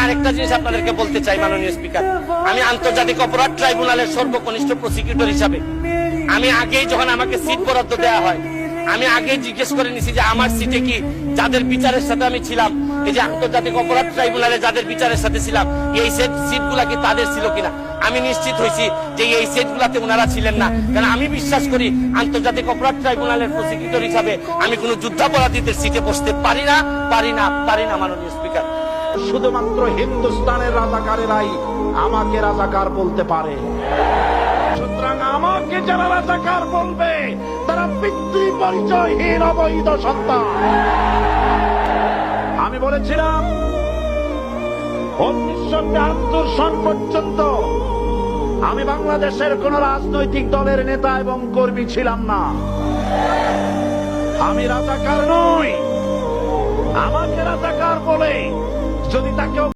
আরেকটা জিনিস আপনাদেরকে বলতে চাই মাননীয় স্পিকার, আমি আন্তর্জাতিক অপরাধ ট্রাইব্যুনালের সর্বকনিষ্ঠ প্রসিকিউটর হিসাবে আমি আগেই যখন আমাকে সিট বরাদ্দ দেওয়া হয়, আমি আগেই জিজ্ঞেস করে নিছি যে আমার সিটে কি যাদের বিচারের সাথে আমি ছিলাম, এই যে আন্তর্জাতিক অপরাধ ট্রাইব্যুনালে যাদের বিচারের সাথে ছিলাম, এই সিটগুলা কি তাদের ছিল কিনা। আমি নিশ্চিত হয়েছি যে এই সিটগুলাতে ওনারা ছিলেন না, কারণ আমি বিশ্বাস করি আন্তর্জাতিক অপরাধ ট্রাইব্যুনালের প্রসিকিউটর হিসাবে আমি কোনো যুদ্ধাপরাধীদের সিটে বসতে পারি না মাননীয় স্পিকার। শুধুমাত্র হিন্দুস্তানের রাজাকারেরাই আমাকে রাজাকার বলতে পারে। সুতরাং আমাকে যারা রাজাকার বলবে তারা পিতৃ পরিচয়হীন অবৈধ সন্তান। আমি বলেছিলাম 1972 সন পর্যন্ত আমি বাংলাদেশের কোন রাজনৈতিক দলের নেতা এবং কর্মী ছিলাম না। আমি রাজাকার নই। আমাকে রাজাকার বলে যদি তাকে